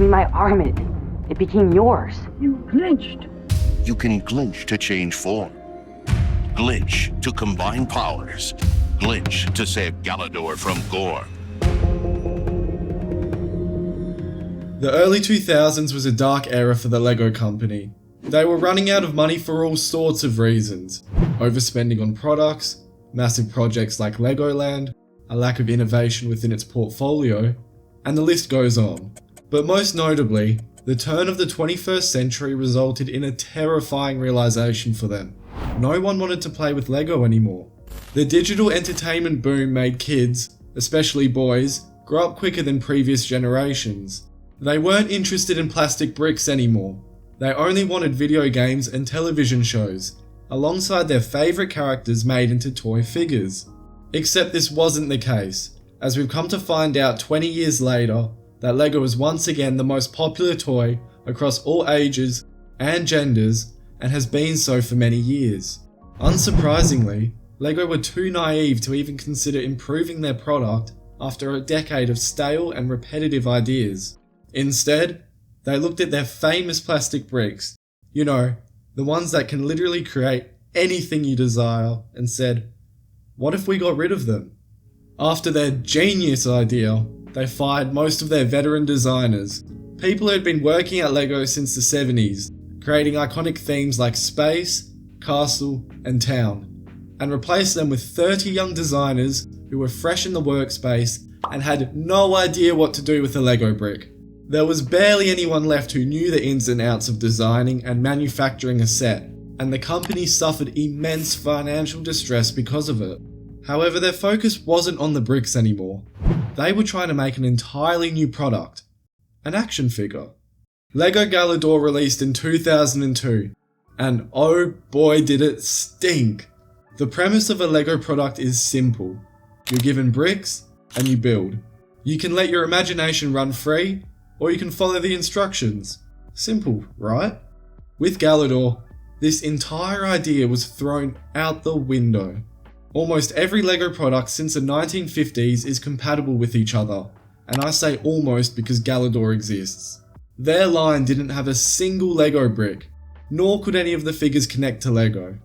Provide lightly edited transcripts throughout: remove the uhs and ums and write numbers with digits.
my arm, it became yours. You glitched. You can glitch to change form. Glitch to combine powers. Glitch to save Galidor from gore. The early 2000s was a dark era for the LEGO company. They were running out of money for all sorts of reasons. Overspending on products, massive projects like Legoland, a lack of innovation within its portfolio, and the list goes on. But most notably, the turn of the 21st century resulted in a terrifying realization for them. No one wanted to play with Lego anymore. The digital entertainment boom made kids, especially boys, grow up quicker than previous generations. They weren't interested in plastic bricks anymore. They only wanted video games and television shows, alongside their favourite characters made into toy figures. Except this wasn't the case, as we've come to find out 20 years later that Lego is once again the most popular toy across all ages and genders, and has been so for many years. Unsurprisingly, Lego were too naive to even consider improving their product after a decade of stale and repetitive ideas. Instead, they looked at their famous plastic bricks, you know, the ones that can literally create anything you desire, and said, what if we got rid of them? After their genius idea, they fired most of their veteran designers, people who had been working at Lego since the 70s, creating iconic themes like space, castle, and town, and replaced them with 30 young designers who were fresh in the workspace and had no idea what to do with a Lego brick. There was barely anyone left who knew the ins and outs of designing and manufacturing a set, and the company suffered immense financial distress because of it. However, their focus wasn't on the bricks anymore. They were trying to make an entirely new product, an action figure. Lego Galidor released in 2002, and oh boy did it stink! The premise of a Lego product is simple. You're given bricks, and you build. You can let your imagination run free, or you can follow the instructions. Simple, right? With Galidor, this entire idea was thrown out the window. Almost every Lego product since the 1950s is compatible with each other, and I say almost because Galidor exists. Their line didn't have a single Lego brick, nor could any of the figures connect to Lego.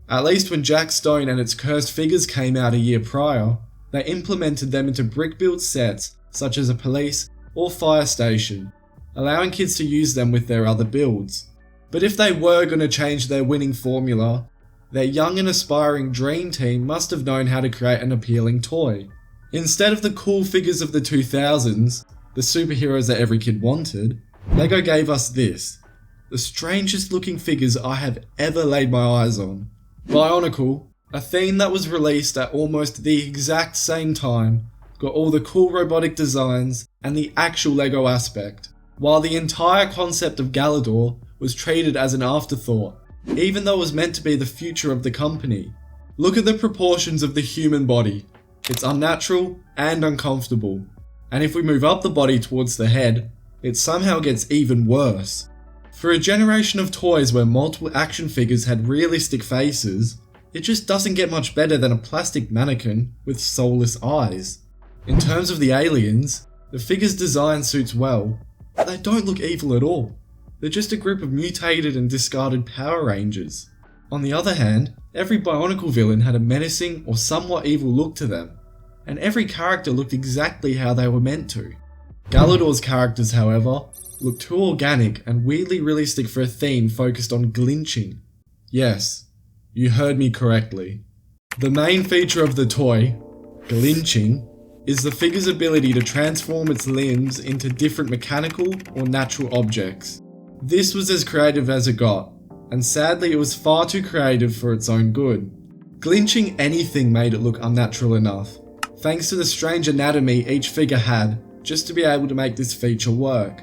At least when Jack Stone and its cursed figures came out a year prior, they implemented them into brick-built sets such as a police or fire station, allowing kids to use them with their other builds. But if they were going to change their winning formula, their young and aspiring dream team must have known how to create an appealing toy. Instead of the cool figures of the 2000s, the superheroes that every kid wanted, Lego gave us this, the strangest looking figures I have ever laid my eyes on. Bionicle, a theme that was released at almost the exact same time, got all the cool robotic designs and the actual Lego aspect, while the entire concept of Galidor was treated as an afterthought, even though it was meant to be the future of the company. Look at the proportions of the human body. It's unnatural and uncomfortable. And if we move up the body towards the head, it somehow gets even worse. For a generation of toys where multiple action figures had realistic faces, it just doesn't get much better than a plastic mannequin with soulless eyes. In terms of the aliens, the figure's design suits well, but they don't look evil at all. They're just a group of mutated and discarded Power Rangers. On the other hand, every Bionicle villain had a menacing or somewhat evil look to them, and every character looked exactly how they were meant to. Galidor's characters, however, looked too organic and weirdly realistic for a theme focused on glitching. Yes, you heard me correctly. The main feature of the toy, glitching, is the figure's ability to transform its limbs into different mechanical or natural objects. This was as creative as it got, and sadly it was far too creative for its own good. Glitching anything made it look unnatural enough, thanks to the strange anatomy each figure had, just to be able to make this feature work.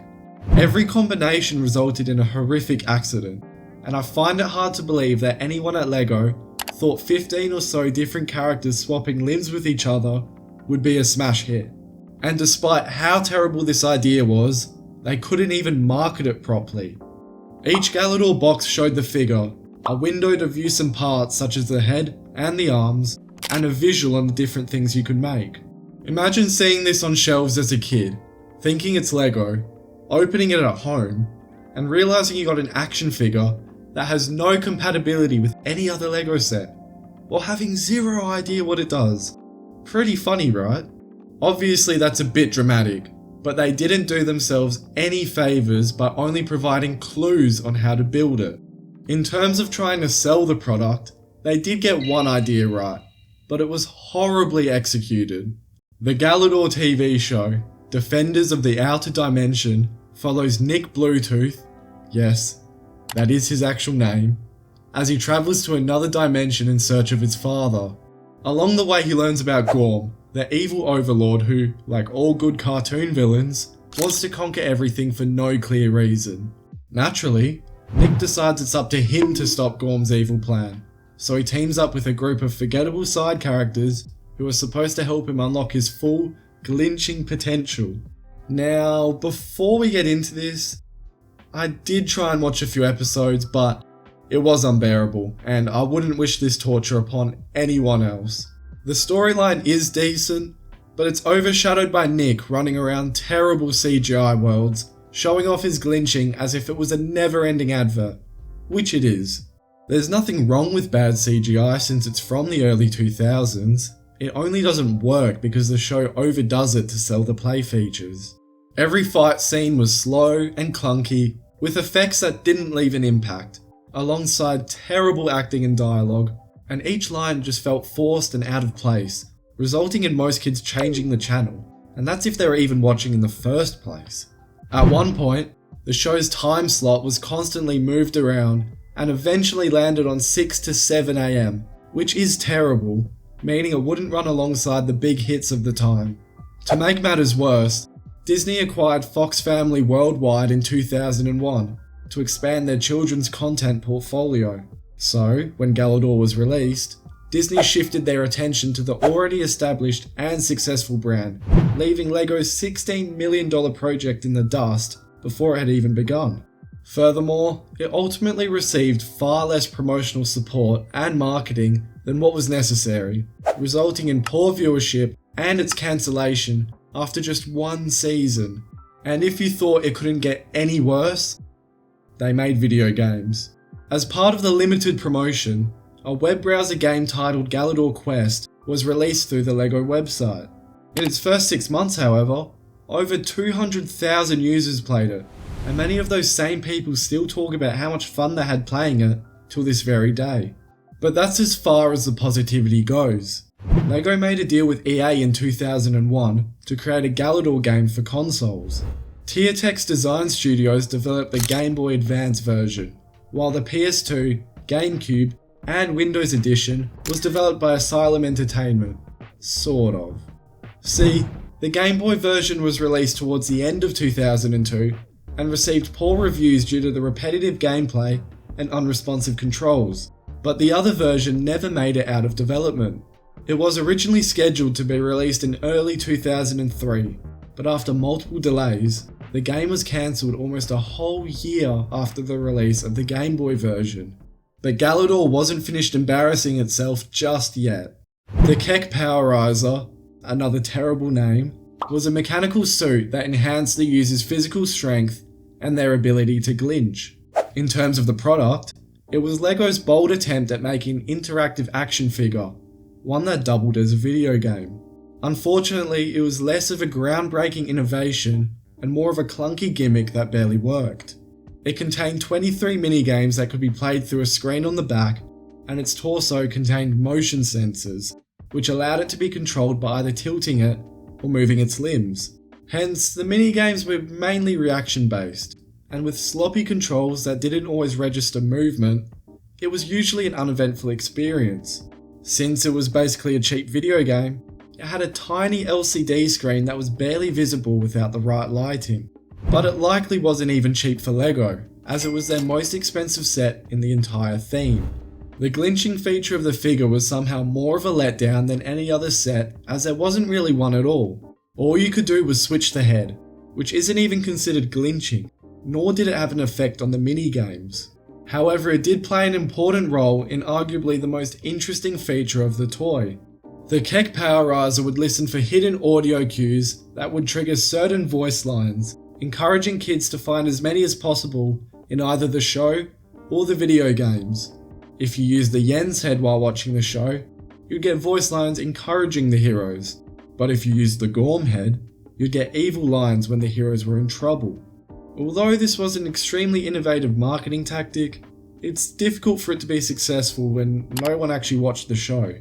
Every combination resulted in a horrific accident, and I find it hard to believe that anyone at Lego thought 15 or so different characters swapping limbs with each other would be a smash hit. And despite how terrible this idea was, they couldn't even market it properly. Each Galidor box showed the figure, a window to view some parts such as the head and the arms, and a visual on the different things you could make. Imagine seeing this on shelves as a kid, thinking it's Lego, opening it at home, and realizing he got an action figure that has no compatibility with any other LEGO set, while having zero idea what it does. Pretty funny, right? Obviously that's a bit dramatic, but they didn't do themselves any favours by only providing clues on how to build it. In terms of trying to sell the product, they did get one idea right, but it was horribly executed. The Galidor TV show, Defenders of the Outer Dimension, follows Nick Bluetooth, yes, that is his actual name, as he travels to another dimension in search of his father. Along the way he learns about Gorm, the evil overlord who, like all good cartoon villains, wants to conquer everything for no clear reason. Naturally, Nick decides it's up to him to stop Gorm's evil plan, so he teams up with a group of forgettable side characters who are supposed to help him unlock his full, glitching potential. Now, before we get into this, I did try and watch a few episodes, but it was unbearable, and I wouldn't wish this torture upon anyone else. The storyline is decent, but it's overshadowed by Nick running around terrible CGI worlds, showing off his glitching as if it was a never-ending advert, which it is. There's nothing wrong with bad CGI since it's from the early 2000s, it only doesn't work because the show overdoes it to sell the play features. Every fight scene was slow and clunky, with effects that didn't leave an impact, alongside terrible acting and dialogue, and each line just felt forced and out of place, resulting in most kids changing the channel, and that's if they were even watching in the first place. At one point, the show's time slot was constantly moved around and eventually landed on 6 to 7 AM, which is terrible, meaning it wouldn't run alongside the big hits of the time. To make matters worse, Disney acquired Fox Family Worldwide in 2001 to expand their children's content portfolio. So, when Galidor was released, Disney shifted their attention to the already established and successful brand, leaving LEGO's $16 million project in the dust before it had even begun. Furthermore, it ultimately received far less promotional support and marketing than what was necessary, resulting in poor viewership and its cancellation after just one season. And if you thought it couldn't get any worse, they made video games. As part of the limited promotion, a web browser game titled Galidor Quest was released through the LEGO website. In its first 6 months, however, over 200,000 users played it, and many of those same people still talk about how much fun they had playing it till this very day. But that's as far as the positivity goes. LEGO made a deal with EA in 2001 to create a Galidor game for consoles. Tiertex Design Studios developed the Game Boy Advance version, while the PS2, GameCube, and Windows Edition was developed by Asylum Entertainment. Sort of. See, the Game Boy version was released towards the end of 2002 and received poor reviews due to the repetitive gameplay and unresponsive controls, but the other version never made it out of development. It was originally scheduled to be released in early 2003, but after multiple delays, the game was cancelled almost a whole year after the release of the Game Boy version. But Galidor wasn't finished embarrassing itself just yet. The Kek Powerizer, another terrible name, was a mechanical suit that enhanced the user's physical strength and their ability to glitch. In terms of the product, it was LEGO's bold attempt at making an interactive action figure, one that doubled as a video game. Unfortunately, it was less of a groundbreaking innovation and more of a clunky gimmick that barely worked. It contained 23 minigames that could be played through a screen on the back, and its torso contained motion sensors, which allowed it to be controlled by either tilting it or moving its limbs. Hence, the minigames were mainly reaction based, and with sloppy controls that didn't always register movement, it was usually an uneventful experience. Since it was basically a cheap video game, it had a tiny LCD screen that was barely visible without the right lighting. But it likely wasn't even cheap for LEGO, as it was their most expensive set in the entire theme. The glitching feature of the figure was somehow more of a letdown than any other set, as there wasn't really one at all. All you could do was switch the head, which isn't even considered glitching, nor did it have an effect on the minigames. However, it did play an important role in arguably the most interesting feature of the toy. The Kek Powerizer would listen for hidden audio cues that would trigger certain voice lines, encouraging kids to find as many as possible in either the show or the video games. If you use the Yen's head while watching the show, you'd get voice lines encouraging the heroes, but if you used the Gorm head, you'd get evil lines when the heroes were in trouble. Although this was an extremely innovative marketing tactic, it's difficult for it to be successful when no one actually watched the show.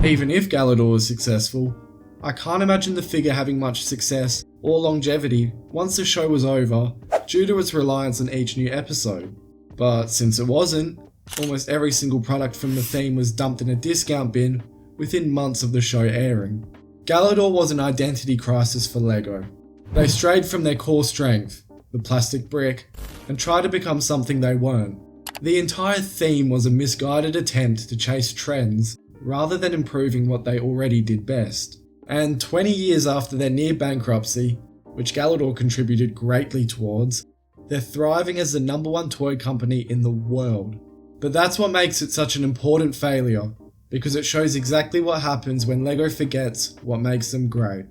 Even if Galidor was successful, I can't imagine the figure having much success or longevity once the show was over due to its reliance on each new episode. But since it wasn't, almost every single product from the theme was dumped in a discount bin within months of the show airing. Galidor was an identity crisis for LEGO. They strayed from their core strength, the plastic brick, and tried to become something they weren't. The entire theme was a misguided attempt to chase trends rather than improving what they already did best. And 20 years after their near bankruptcy, which Galidor contributed greatly towards, they're thriving as the #1 toy company in the world. But that's what makes it such an important failure, because it shows exactly what happens when LEGO forgets what makes them great.